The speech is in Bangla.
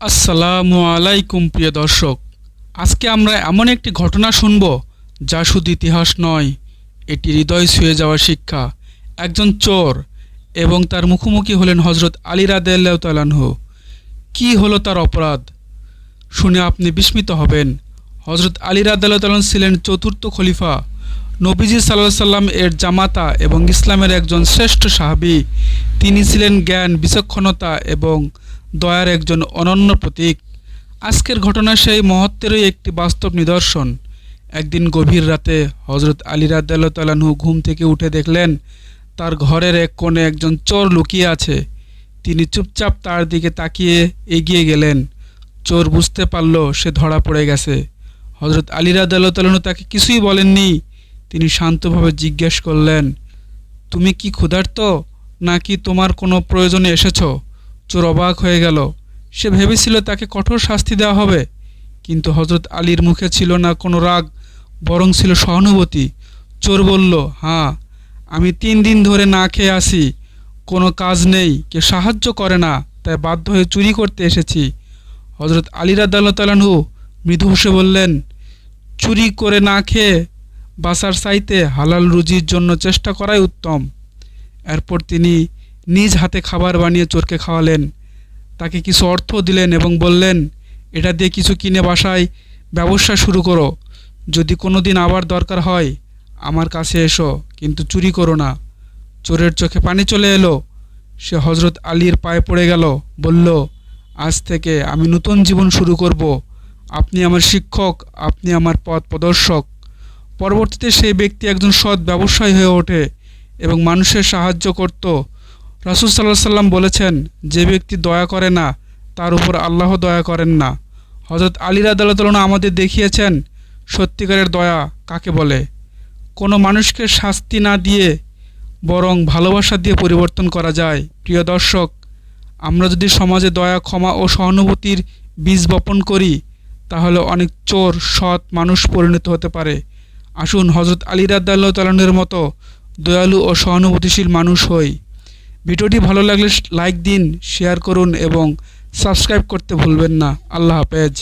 আসসালামু আলাইকুম প্রিয় দর্শক, আজকে আমরা এমন একটি ঘটনা শুনব যা শুধু ইতিহাস নয়, এটি হৃদয় ছুঁয়ে যাওয়া শিক্ষা। একজন চোর এবং তার মুখোমুখি হলেন হজরত আলী রাদিয়াল্লাহু তাআলা আনহু। কী হলো তার অপরাধ শুনে আপনি বিস্মিত হবেন। হজরত আলী রাদিয়াল্লাহু তাআলা ছিলেন চতুর্থ খলিফা, নবীজি সাল্লাল্লাহু আলাইহি সাল্লাম এর জামাতা এবং ইসলামের একজন শ্রেষ্ঠ সাহাবী। তিনি ছিলেন জ্ঞান, বিচক্ষণতা এবং দয়ার একজন অনন্য প্রতীক। আজকের ঘটনা সেই মহত্বেরই একটি বাস্তব নিদর্শন। একদিন গভীর রাতে হজরত আলী রাদিয়াল্লাহু তাআলা আনহু ঘুম থেকে উঠে দেখলেন তার ঘরের এক কোণে একজন চোর লুকিয়ে আছে। তিনি চুপচাপ তার দিকে তাকিয়ে এগিয়ে গেলেন। চোর বুঝতে পারল সে ধরা পড়ে গেছে। হজরত আলী রাদিয়াল্লাহু তাআলা আনহু তাকে কিছুই বলেননি। তিনি শান্তভাবে জিজ্ঞেস করলেন, তুমি কি ক্ষুধার্ত, নাকি তোমার কোনো প্রয়োজনে এসেছ? চোর অবাক হয়ে গেল। সে ভেবেছিল তাকে কঠোর শাস্তি দেওয়া হবে, কিন্তু হজরত আলীর মুখে ছিল না কোনো রাগ, বরং ছিল সহানুভূতি। চোর বলল, হ্যাঁ, আমি 3 দিন ধরে না খেয়ে আসি, কোনো কাজ নেই, কেউ সাহায্য করে না, তাই বাধ্য হয়ে চুরি করতে এসেছি। হজরত আলী রাদিয়াল্লাহু তাআলা আনহু মৃদু হেসে বললেন, চুরি করে না খেয়ে বাঁচার চাইতে হালাল রুজির জন্য চেষ্টা করাই উত্তম। এরপর তিনি নিজ হাতে খাবার বানিয়ে চোরকে খাওয়ালেন, তাকে কিছু অর্থ দিলেন এবং বললেন, এটা দিয়ে কিছু কিনে বাসায় ব্যবসা শুরু করো। যদি কোনো দিন আবার দরকার হয় আমার কাছে এসো, কিন্তু চুরি করো না। চোরের চোখে পানি চলে এলো। সে হজরত আলীর পায়ে পড়ে গেল, বলল, আজ থেকে আমি নতুন জীবন শুরু করব। আপনি আমার শিক্ষক, আপনি আমার পথ প্রদর্শক। পরবর্তীতে সেই ব্যক্তি একজন সৎ ব্যবসায়ী হয়ে ওঠে এবং মানুষের সাহায্য করত। রাসূল সাল্লাল্লাহু আলাইহি সাল্লাম বলেছেন, যে ব্যক্তি দয়া করে না তার উপর আল্লাহ দয়া করেন না। হযরত আলী রাদিয়াল্লাহু তাআলা আমাদের দেখিয়েছেন সত্যিকারের দয়া কাকে বলে। কোনো মানুষকে শাস্তি না দিয়ে বরং ভালোবাসা দিয়ে পরিবর্তন করা যায়। প্রিয় দর্শক, আমরা যদি সমাজে দয়া, ক্ষমা ও সহানুভূতির বীজ বপন করি, তাহলে অনেক চোর সৎ মানুষ পরিণত হতে পারে। আসুন হযরত আলী রাদিয়াল্লাহু তাআলার মতো দয়ালু ও সহানুভূতিশীল মানুষ হই। ভিডিওটি ভালো লাগলে লাইক দিন, শেয়ার করুন এবং সাবস্ক্রাইব করতে ভুলবেন না। আল্লাহ হাফেজ।